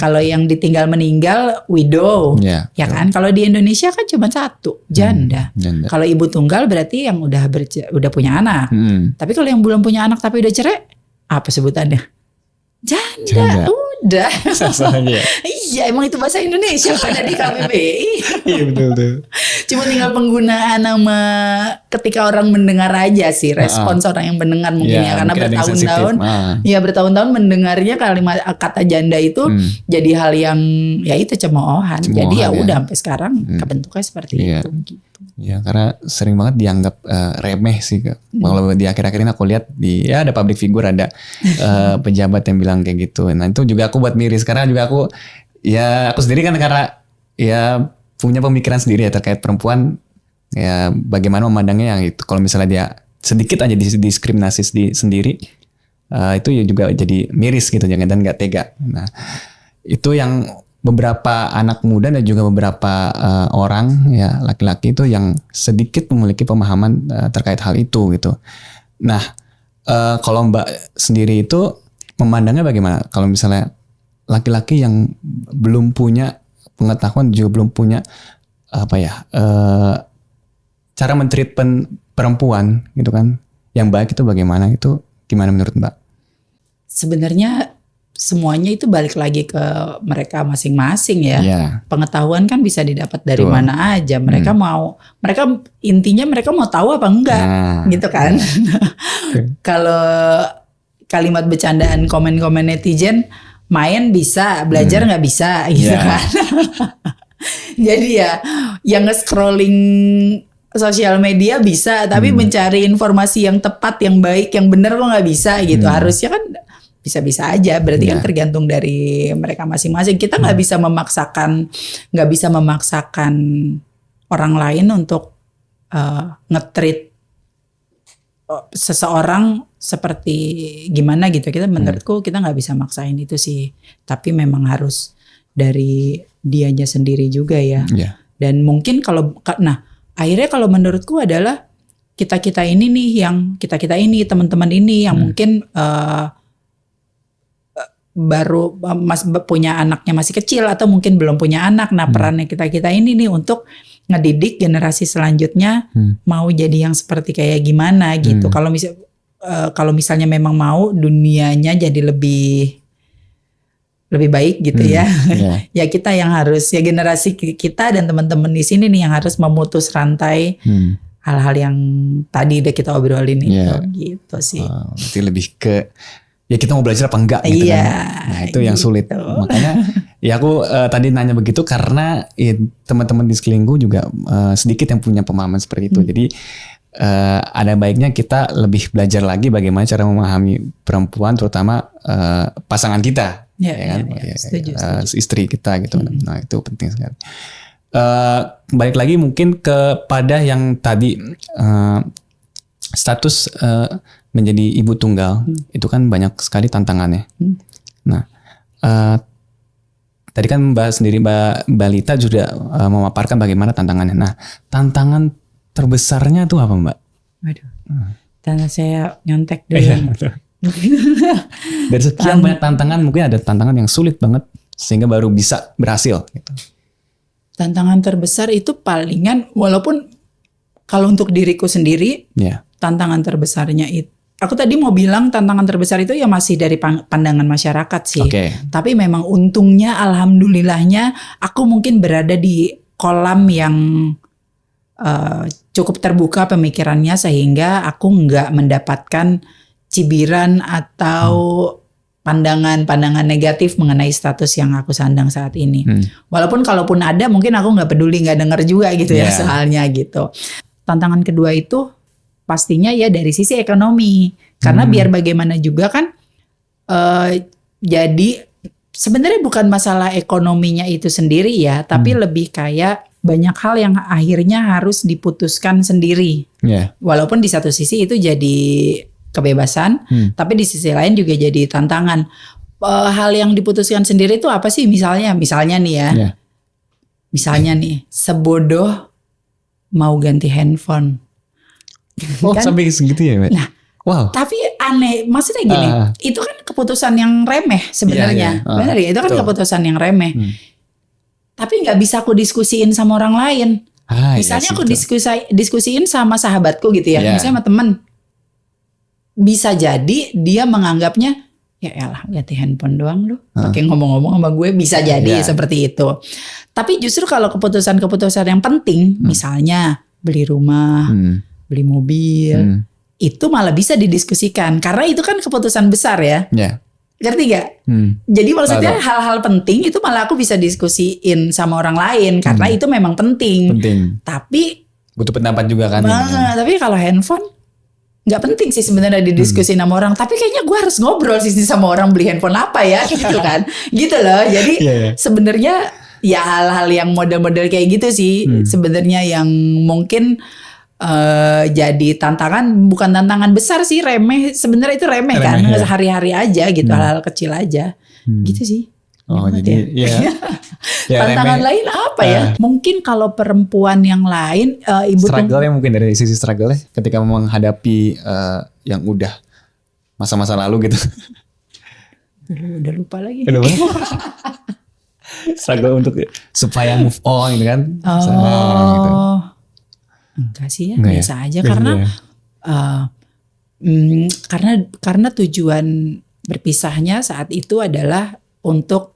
Kalau yang ditinggal meninggal widow, ya kan? Kalau di Indonesia kan cuma satu, janda. Kalau ibu tunggal berarti yang udah punya anak. Tapi kalau yang belum punya anak tapi udah cerai, apa sebutannya? Janda. Udah. Iya, emang itu bahasa Indonesia pada di KBBI. Iya betul. Cuma tinggal penggunaan nama ketika orang mendengar aja sih, respons orang yang mendengar mungkin ya karena bertahun-tahun bertahun-tahun mendengarnya kalimat kata janda itu jadi hal yang ya itu cemoohan. Jadi ya udah sampai sekarang kebentuknya seperti itu gitu. Ya karena sering banget dianggap remeh sih. Kalau di akhir-akhir ini aku lihat ada public figure, ada pejabat yang bilang kayak gitu. Nah itu juga aku buat miris karena juga aku sendiri kan karena punya pemikiran sendiri ya terkait perempuan ya bagaimana memandangnya yang itu. Kalau misalnya dia sedikit aja diskriminasi sendiri itu ya juga jadi miris gitu, jangan dan nggak tega. Nah itu yang beberapa anak muda dan juga beberapa orang ya laki-laki itu yang sedikit memiliki pemahaman terkait hal itu gitu. Nah, kalau Mbak sendiri itu memandangnya bagaimana? Kalau misalnya laki-laki yang belum punya pengetahuan juga belum punya cara men-treatment perempuan gitu kan, yang baik itu bagaimana? Itu gimana menurut Mbak? Sebenarnya semuanya itu balik lagi ke mereka masing-masing ya. Yeah. Pengetahuan kan bisa didapat dari mana aja. Mereka intinya mereka mau tahu apa enggak, gitu kan. Kalau kalimat bercandaan komen-komen netizen, main bisa, belajar nggak bisa, gitu kan. Jadi ya, yang nge-scrolling sosial media bisa, tapi mencari informasi yang tepat, yang baik, yang benar kok nggak bisa gitu. Harusnya kan bisa-bisa aja, berarti kan tergantung dari mereka masing-masing. Kita nggak bisa memaksakan orang lain untuk nge-treat seseorang seperti gimana gitu. Menurutku kita nggak bisa maksain itu sih, tapi memang harus dari dianya sendiri juga ya. Dan mungkin akhirnya kalau menurutku adalah kita ini nih, yang kita ini teman-teman ini yang mungkin baru punya anaknya masih kecil atau mungkin belum punya anak. Nah, perannya kita ini nih untuk ngedidik generasi selanjutnya mau jadi yang seperti kayak gimana gitu. Kalau misalnya memang mau dunianya jadi lebih baik gitu ya. Ya kita yang harus, ya generasi kita dan teman-teman di sini nih yang harus memutus rantai hal-hal yang tadi udah kita obrolin itu gitu sih. Berarti lebih ke ya kita mau belajar apa enggak gitu kan. Nah, itu yang sulit. Makanya ya aku tadi nanya begitu karena teman-teman di sekelilingku juga sedikit yang punya pemahaman seperti itu. Jadi ada baiknya kita lebih belajar lagi bagaimana cara memahami perempuan, terutama pasangan kita, setuju. Istri kita gitu. Nah, itu penting sekali. Balik lagi mungkin kepada yang tadi status menjadi ibu tunggal, itu kan banyak sekali tantangannya. Nah, tadi kan Mbak Lita juga memaparkan bagaimana tantangannya. Nah, tantangan terbesarnya tuh apa, Mbak? Waduh, karena saya nyontek dulu. Dari sekian banyak tantangan, mungkin ada tantangan yang sulit banget sehingga baru bisa berhasil. Gitu. Tantangan terbesar itu palingan, walaupun kalau untuk diriku sendiri, tantangan terbesarnya itu, aku tadi mau bilang tantangan terbesar itu ya masih dari pandangan masyarakat sih. Tapi memang untungnya, alhamdulillahnya, aku mungkin berada di kolam yang cukup terbuka pemikirannya sehingga aku nggak mendapatkan cibiran atau pandangan-pandangan negatif mengenai status yang aku sandang saat ini. Walaupun kalaupun ada mungkin aku nggak peduli, nggak denger juga gitu ya soalnya gitu. Tantangan kedua itu pastinya ya dari sisi ekonomi. Karena biar bagaimana juga kan jadi sebenarnya bukan masalah ekonominya itu sendiri ya, tapi lebih kayak banyak hal yang akhirnya harus diputuskan sendiri. Walaupun di satu sisi itu jadi kebebasan, tapi di sisi lain juga jadi tantangan. Hal yang diputuskan sendiri itu apa sih? Misalnya nih ya. Misalnya nih, sebodoh mau ganti handphone. Oh, kan? Sampai segitu ya, Mbak? Nah, tapi aneh. Maksudnya gini, itu kan keputusan yang remeh sebenarnya. Benar ya? Itu kan keputusan yang remeh. Tapi nggak bisa aku diskusiin sama orang lain. Misalnya aku diskusiin sama sahabatku gitu ya. Misalnya sama temen. Bisa jadi dia menganggapnya ya elah ganti handphone doang lu pakai ngomong-ngomong sama gue, bisa jadi seperti itu. Tapi justru kalau keputusan-keputusan yang penting, misalnya beli rumah, beli mobil, itu malah bisa didiskusikan karena itu kan keputusan besar ya. Ngerti gak? Jadi maksudnya hal-hal penting itu malah aku bisa diskusiin sama orang lain karena itu memang penting. Tapi butuh pendapat juga kan. Tapi kalau handphone nggak penting sih sebenarnya didiskusin sama orang, tapi kayaknya gue harus ngobrol sih sama orang beli handphone apa ya gitu kan, gitu loh. Jadi sebenarnya ya hal-hal yang model-model kayak gitu sih sebenarnya yang mungkin jadi tantangan, bukan tantangan besar sih, remeh sebenarnya itu remeh kan, hari-hari aja gitu, hal-hal kecil aja gitu sih. Oh Hemat jadi ya. Ya Tantangan remeh. lain apa ya? Mungkin kalau perempuan yang lain, ibu Struggle-nya mungkin dari sisi struggle-nya ketika menghadapi yang udah masa-masa lalu gitu. udah lupa lagi. Aduh, struggle untuk supaya move on gitu kan. Gitu. Enggak sih ya, Enggak ya? biasa aja Biasa karena aja. karena tujuan berpisahnya saat itu adalah untuk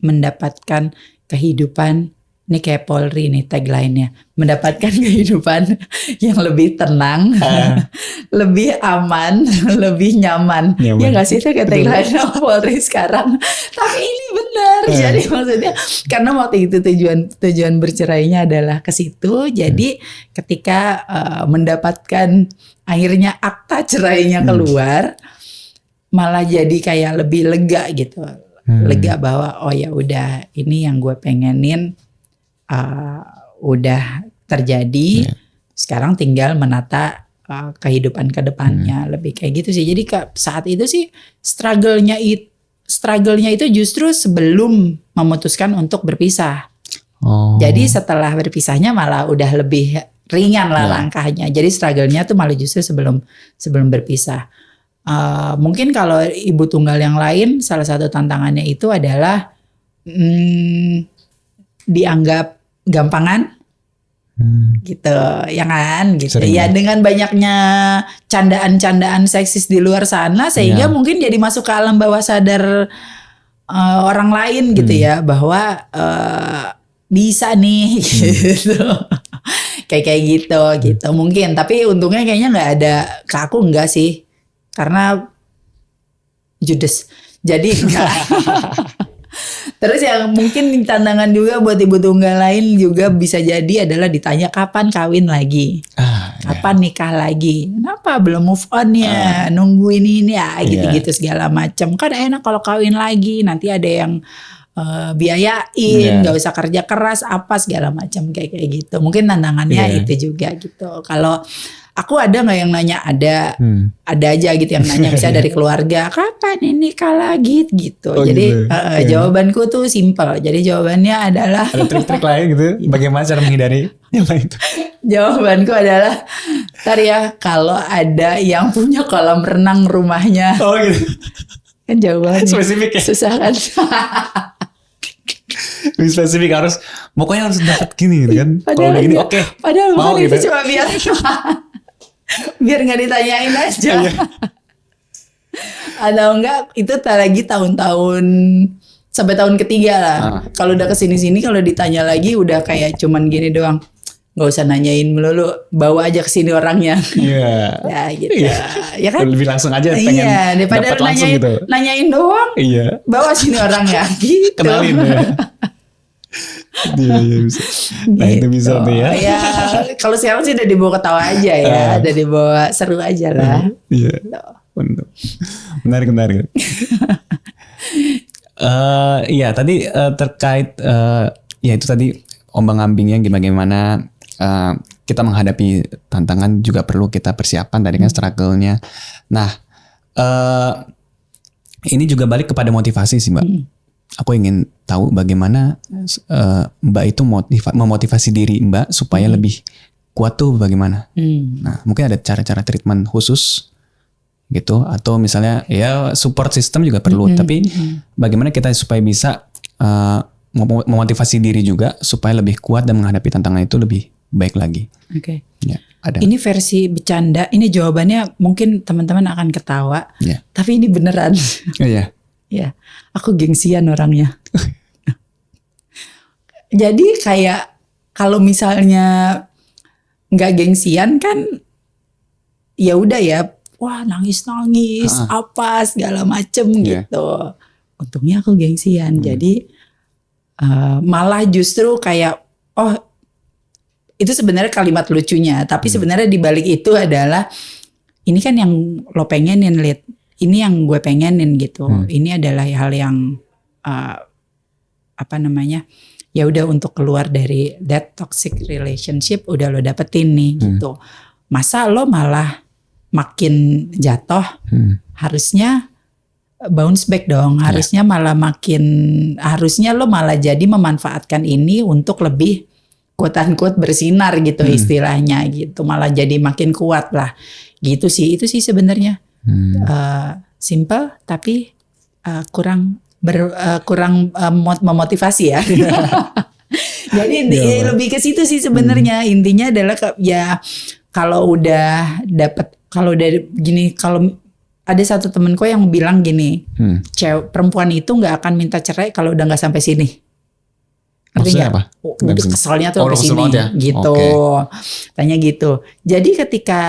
mendapatkan kehidupan. Ini kayak Polri nih tagline-nya, mendapatkan kehidupan yang lebih tenang, lebih aman, lebih nyaman. Ya nggak sih itu kayak tagline Polri sekarang. Tapi ini benar. Jadi maksudnya karena waktu itu tujuan bercerainya adalah ke situ. Jadi ketika mendapatkan akhirnya akta cerainya keluar, malah jadi kayak lebih lega gitu. Lega bahwa oh ya udah ini yang gue pengenin udah terjadi. Sekarang tinggal menata kehidupan ke depannya, lebih kayak gitu sih. Jadi saat itu sih struggle-nya itu justru sebelum memutuskan untuk berpisah. Jadi setelah berpisahnya malah udah lebih ringan lah langkahnya. Jadi struggle-nya tuh malah justru sebelum berpisah. Mungkin kalau ibu tunggal yang lain, salah satu tantangannya itu adalah dianggap gampangan, gitu, ya kan, gitu. Sering. Ya dengan banyaknya candaan-candaan seksis di luar sana, sehingga mungkin jadi masuk ke alam bawah sadar orang lain, gitu ya, bahwa bisa nih, gitu. kayak gitu, mungkin. Tapi untungnya kayaknya nggak ada ke aku, enggak sih, karena judes. Jadi enggak. Terus yang mungkin tantangan juga buat ibu tunggal lain juga bisa jadi adalah ditanya kapan kawin lagi, kapan nikah lagi, kenapa belum move on ya, nungguin ini ya, gitu-gitu segala macam. Kan enak kalau kawin lagi, nanti ada yang biayain, nggak usah kerja keras apa segala macam kayak gitu. Mungkin tantangannya itu juga gitu. Kalau aku ada nggak yang nanya? Ada aja gitu yang nanya, misalnya dari keluarga, kapan ini nikah lagi gitu. Jadi jawabanku tuh simpel. Jadi jawabannya adalah ada trik-trik lain gitu. Bagaimana cara menghindari yang lain itu? Jawabanku adalah ntar ya kalau ada yang punya kolam renang rumahnya. Oh gitu. Kan jawabannya Spesifik ya? susah kan? Lebih spesifik, pokoknya harus dapat gini gitu kan. Kalau udah gini oke. Padahal mau bukan gitu. itu cuma biar nggak ditanyain aja. Atau enggak itu lagi tahun-tahun sampai tahun ketiga lah. Kalau udah kesini-sini kalau ditanya lagi udah kayak cuman gini doang. Nggak usah nanyain melulu, bawa aja kesini orangnya. Iya. Ya gitu. Ya kan? Lebih langsung aja pengen daripada dapat langsung gitu. Nanyain doang. Iya. Bawa sini orangnya gitu. Kenalin ya. Iya bisa. Nah itu bisa tuh ya. Ya kalau sekarang sih udah dibawa ketawa aja ya, udah dibawa seru aja lah. Iya. Mantap. Menarik. Iya tadi terkait ya itu tadi ombang-ambingnya gimana kita menghadapi tantangan juga perlu kita persiapan tadi kan struggle-nya. Nah ini juga balik kepada motivasi sih Mbak. Aku ingin tahu bagaimana Mbak itu memotivasi diri Mbak supaya lebih kuat tuh bagaimana. Nah mungkin ada cara-cara treatment khusus gitu atau misalnya ya support system juga perlu. Tapi bagaimana kita supaya bisa memotivasi diri juga supaya lebih kuat dan menghadapi tantangan itu lebih baik lagi. Oke. Ya, ada. Ini versi bercanda. Ini jawabannya mungkin teman-teman akan ketawa. Tapi ini beneran. Iya. Ya, aku gengsian orangnya. Jadi kayak kalau misalnya nggak gengsian kan, ya udah ya, wah nangis apa segala macem gitu. Untungnya aku gengsian, jadi malah justru kayak itu sebenarnya kalimat lucunya, tapi sebenarnya di balik itu adalah ini kan yang lo pengenin, Lid. Ini yang gue pengenin gitu. Ini adalah hal yang ya udah untuk keluar dari that toxic relationship udah lo dapetin nih gitu. Masa lo malah makin jatuh? Harusnya bounce back dong. Harusnya harusnya lo malah jadi memanfaatkan ini untuk lebih quote unquote bersinar gitu istilahnya gitu. Malah jadi makin kuat lah. Gitu sih, itu sih sebenarnya. Simple tapi kurang memotivasi ya. Jadi lebih ke situ sih sebenarnya. Intinya adalah ya kalau udah gini, kalau ada satu temenku yang bilang gini, perempuan itu nggak akan minta cerai kalau udah nggak sampai sini. Maksudnya apa? Keselnya tuh sampai sini ya? Gitu. Tanya gitu. Jadi ketika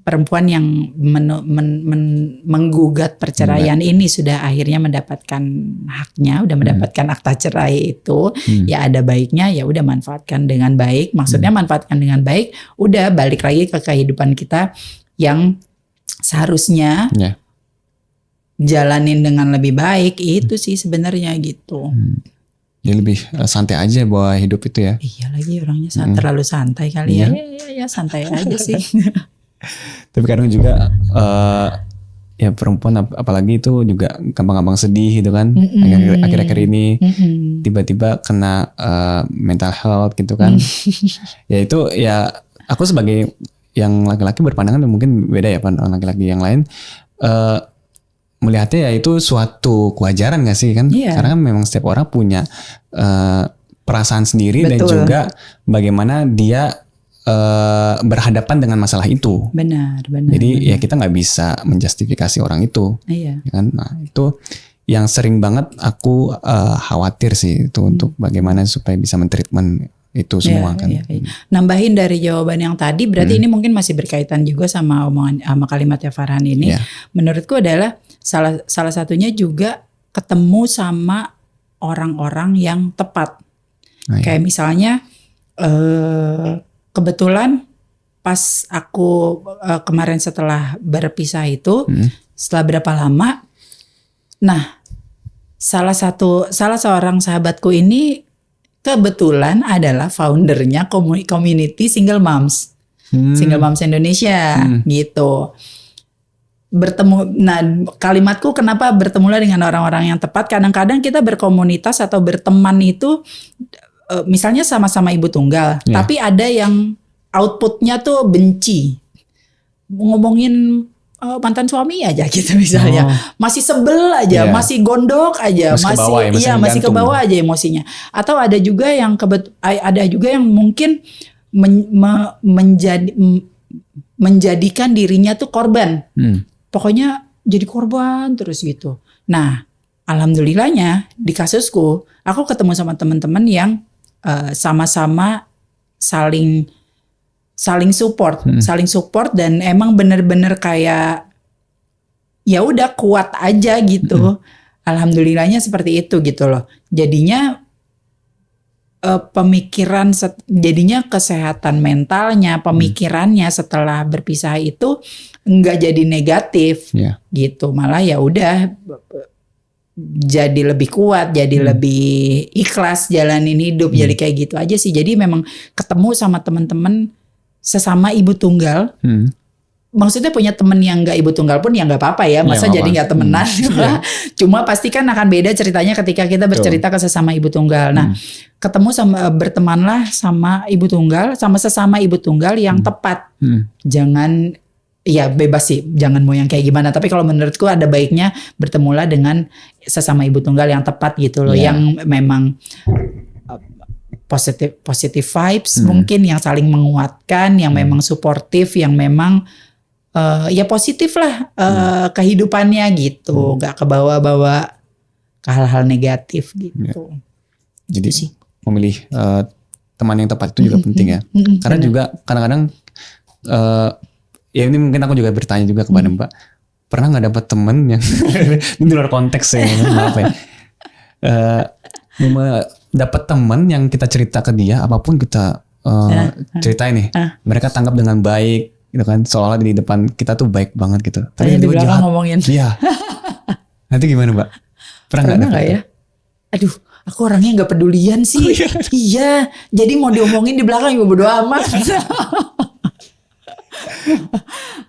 perempuan yang menggugat perceraian ini sudah akhirnya mendapatkan haknya, udah mendapatkan akta cerai itu, ya ada baiknya ya udah manfaatkan dengan baik. Maksudnya manfaatkan dengan baik, udah balik lagi ke kehidupan kita yang seharusnya jalanin dengan lebih baik. Itu sih sebenarnya gitu. Jadi lebih santai aja bahwa hidup itu ya. Iya lagi orangnya terlalu santai kali ya. Ya santai aja sih. Tapi kadang juga ya perempuan apalagi itu juga gampang-gampang sedih gitu kan. Akhir-akhir ini tiba-tiba kena mental health gitu kan. Ya itu ya aku sebagai yang laki-laki berpandangan mungkin beda ya pandangan laki-laki yang lain. Melihatnya ya itu suatu kewajaran gak sih kan? Karena kan memang setiap orang punya perasaan sendiri. Betul. Dan juga bagaimana dia berhadapan dengan masalah itu. Benar. Jadi ya kita nggak bisa menjustifikasi orang itu. Iya. Kan? Nah itu yang sering banget aku khawatir sih itu untuk bagaimana supaya bisa mentreatment itu semua kan. Nambahin dari jawaban yang tadi, berarti ini mungkin masih berkaitan juga sama kalimatnya Farhan ini. Menurutku adalah salah satunya juga ketemu sama orang-orang yang tepat. Kayak misalnya kebetulan pas aku kemarin setelah berpisah itu, setelah berapa lama, nah salah seorang sahabatku ini kebetulan adalah foundernya community Single Moms, Single Moms Indonesia gitu. Nah kalimatku kenapa bertemulah dengan orang-orang yang tepat. Kadang-kadang kita berkomunitas atau berteman itu misalnya sama-sama ibu tunggal, tapi ada yang outputnya tuh benci, ngomongin mantan suami aja gitu misalnya, masih sebel aja, masih gondok aja, masih ke bawah aja emosinya. Atau ada juga yang mungkin menjadikan dirinya tuh korban. Pokoknya jadi korban terus gitu. Nah, alhamdulillahnya di kasusku, aku ketemu sama teman-teman yang sama-sama saling support dan emang bener-bener kayak ya udah kuat aja gitu. Alhamdulillahnya seperti itu gitu loh. Jadinya jadinya kesehatan mentalnya, pemikirannya setelah berpisah itu enggak jadi negatif gitu. Malah ya udah jadi lebih kuat, jadi lebih ikhlas jalanin hidup, jadi kayak gitu aja sih. Jadi memang ketemu sama teman-teman sesama ibu tunggal, maksudnya punya temen yang gak ibu tunggal pun ya gak apa-apa ya, masa jadi gak temenan. Cuma pasti kan akan beda ceritanya ketika kita bercerita ke sesama ibu tunggal. Nah ketemu bertemanlah sama ibu tunggal, sama sesama ibu tunggal yang tepat. Jangan, ya bebas sih, jangan mau yang kayak gimana. Tapi kalau menurutku ada baiknya bertemulah dengan sesama ibu tunggal yang tepat gitu loh, yang memang positive vibes, mungkin yang saling menguatkan, yang memang suportif, yang memang ya positif lah kehidupannya gitu, nggak kebawa-bawa ke hal-hal negatif gitu. Jadi sih memilih teman yang tepat itu juga penting ya, karena juga kadang-kadang ya ini mungkin aku juga bertanya juga kepada Mbak, pernah nggak dapat teman yang ini di luar konteks ya, maaf ya. Dapat teman yang kita cerita ke dia, apapun kita ceritain nih, mereka tangkap dengan baik gitu kan, seolah di depan kita tuh baik banget gitu. Tapi di belakang ngomongin. Iya. Nanti gimana Mbak? Pernah nggak ya? Aduh, aku orangnya nggak pedulian sih. Iya, jadi mau diomongin di belakang juga bodo amat.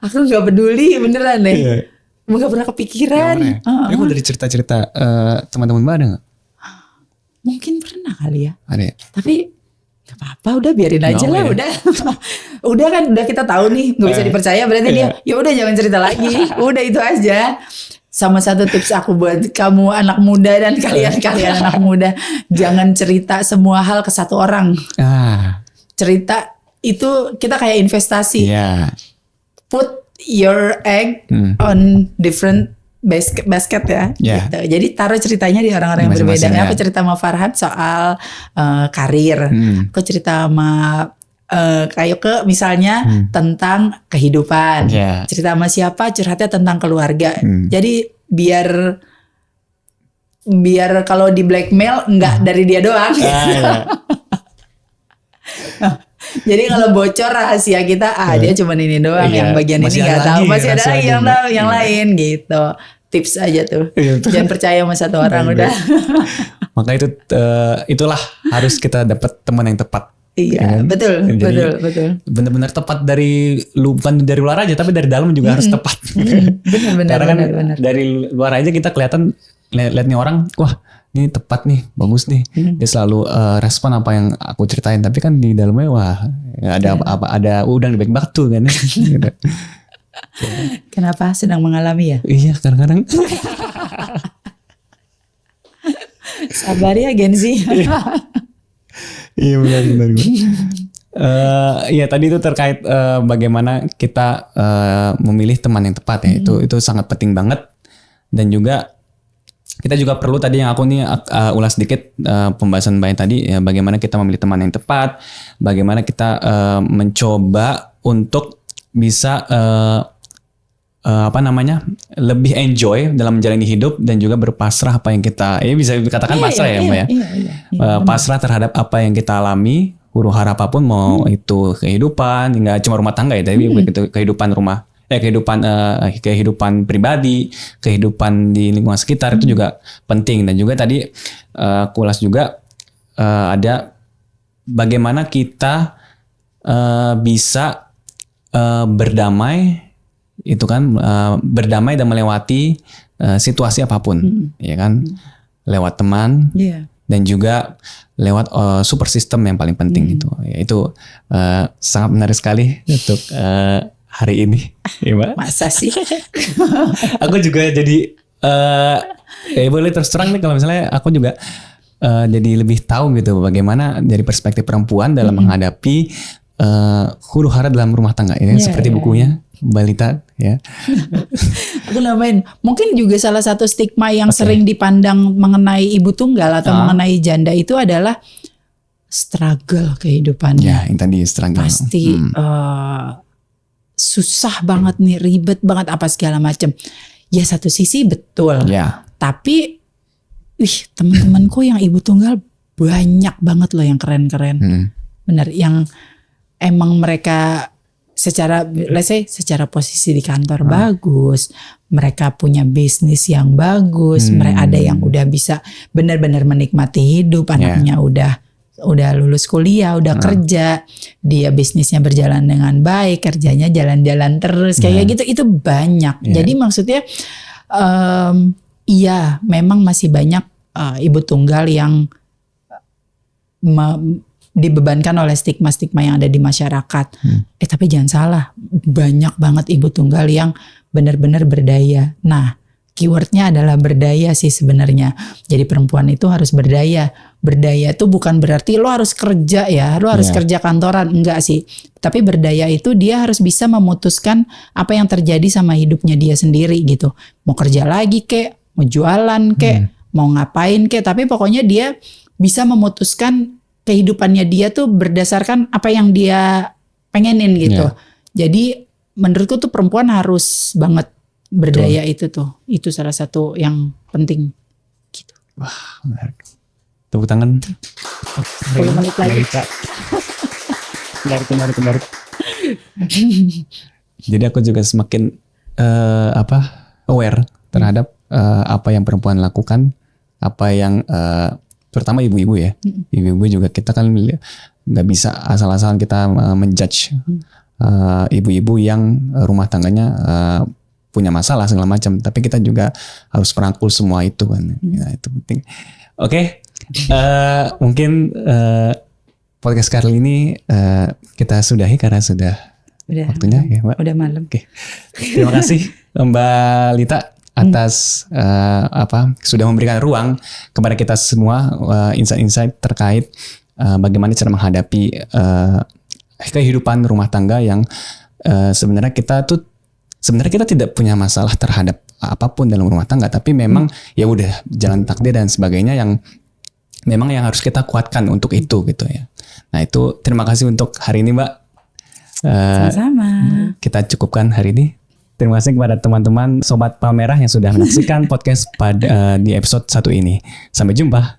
Aku nggak peduli beneran deh. Nggak pernah kepikiran. Gak pernah ya? Ini dari cerita-cerita teman-teman Mbak ada gak? Mungkin pernah kali ya. Ada ya? Tapi gak apa-apa, udah biarin aja Nggak lah, apa ya? udah. Udah kan, udah kita tahu nih, nggak bisa dipercaya berarti dia. Ya udah jangan cerita lagi, udah itu aja. Sama satu tips aku buat kamu anak muda dan kalian anak muda, jangan cerita semua hal ke satu orang. Cerita itu kita kayak investasi. Iya. Put your egg on different basket ya. Yeah. Gitu. Jadi taruh ceritanya di orang-orang yang berbeda. Masing-masing, ya. Aku cerita sama Farhan soal karir. Aku cerita sama Kayoke misalnya tentang kehidupan. Yeah. Cerita sama siapa curhatnya tentang keluarga. Jadi biar kalau di blackmail nggak dari dia doang. Iya. Jadi kalau bocor rahasia kita, dia cuma ini doang, Iya, yang bagian ini masih nggak ada tahu, lagi masih ada rahasia lagi yang lainnya. tahu, yang lain gitu. Tips aja tuh, Iya, betul. jangan percaya sama satu orang udah. Maka itulah harus kita dapat teman yang tepat. Iya, Ya kan? betul. Benar-benar tepat bukan dari luar aja, tapi dari dalam juga harus tepat. Benar. Karena kan dari luar aja kita kelihatan lihat nih orang, wah ini tepat nih, bagus nih. Dia selalu respon apa yang aku ceritain, tapi kan di dalamnya wah ada udang di balik batu kan. Gitu. Kenapa sedang mengalami ya? Iya, kadang-kadang. Sabar ya Genzi. Iya benar. Ya tadi itu terkait bagaimana kita memilih teman yang tepat ya. Itu sangat penting banget. Dan juga kita juga perlu tadi yang aku nih ulas sedikit pembahasan Mbak tadi ya, bagaimana kita memilih teman yang tepat, bagaimana kita mencoba untuk bisa lebih enjoy dalam menjalani hidup dan juga berpasrah apa yang kita bisa dikatakan pasrah ya Mbak ya. Pasrah terhadap apa yang kita alami, huru hara apapun, mau itu kehidupan, nggak cuma rumah tangga ya, tapi kehidupan rumah, kehidupan pribadi, kehidupan di lingkungan sekitar itu juga penting. Dan juga tadi kulas juga ada bagaimana kita bisa berdamai, itu kan berdamai dan melewati situasi apapun, ya kan, lewat teman, dan juga lewat support system yang paling penting itu. Itu sangat menarik sekali untuk hari ini, ya Mbak. Masa sih? Aku juga jadi boleh terus terang nih kalau misalnya aku juga jadi lebih tahu gitu bagaimana dari perspektif perempuan dalam menghadapi huru hara dalam rumah tangga ya, seperti bukunya Balita ya. Aku namain mungkin juga salah satu stigma yang sering dipandang mengenai ibu tunggal atau mengenai janda itu adalah struggle kehidupannya. Ya, yang tadi struggle. Pasti susah banget nih, ribet banget apa segala macam. Ya satu sisi betul. Ya. Tapi teman-temanku yang ibu tunggal banyak banget loh yang keren-keren. Bener, yang emang mereka secara posisi di kantor bagus, mereka punya bisnis yang bagus, mereka ada yang udah bisa benar-benar menikmati hidup, anaknya udah lulus kuliah, udah kerja, dia bisnisnya berjalan dengan baik, kerjanya jalan-jalan terus kayak gitu, itu banyak. Jadi maksudnya iya memang masih banyak ibu tunggal yang dibebankan oleh stigma-stigma yang ada di masyarakat. Tapi jangan salah, banyak banget ibu tunggal yang benar-benar berdaya. Nah, keywordnya adalah berdaya sih sebenarnya. Jadi perempuan itu harus berdaya. Berdaya itu bukan berarti lo harus kerja ya, lo harus kerja kantoran, enggak sih. Tapi berdaya itu dia harus bisa memutuskan apa yang terjadi sama hidupnya dia sendiri gitu. Mau kerja lagi kek, mau jualan kek, mau ngapain kek, tapi pokoknya dia bisa memutuskan kehidupannya dia tuh berdasarkan apa yang dia pengenin gitu. Jadi menurutku tuh perempuan harus banget berdaya. Itu tuh. Itu salah satu yang penting gitu. Wah, menarik. Tepuk tangan. 10 menit lagi. Menarik. Jadi aku juga semakin aware terhadap apa yang perempuan lakukan, apa yang terutama ibu-ibu ya. Ibu-ibu juga kita kan nggak bisa asal-asalan kita menjudge ibu-ibu yang rumah tangganya punya masalah segala macam, tapi kita juga harus merangkul semua itu kan. Ya, itu penting. Oke. Mungkin podcast kali ini kita sudahi karena sudah waktunya ya, Mbak. Udah malam. Oke. Terima kasih Mbak Lita atas sudah memberikan ruang kepada kita semua insight-insight terkait bagaimana cara menghadapi kehidupan rumah tangga yang sebenarnya kita tidak punya masalah terhadap apapun dalam rumah tangga, tapi memang ya udah jalan takdir dan sebagainya yang memang yang harus kita kuatkan untuk itu gitu ya. Nah itu terima kasih untuk hari ini Mbak. Sama-sama. Kita cukupkan hari ini. Terima kasih kepada teman-teman Sobat Palmerah yang sudah menyaksikan podcast pada di episode 1 ini. Sampai jumpa.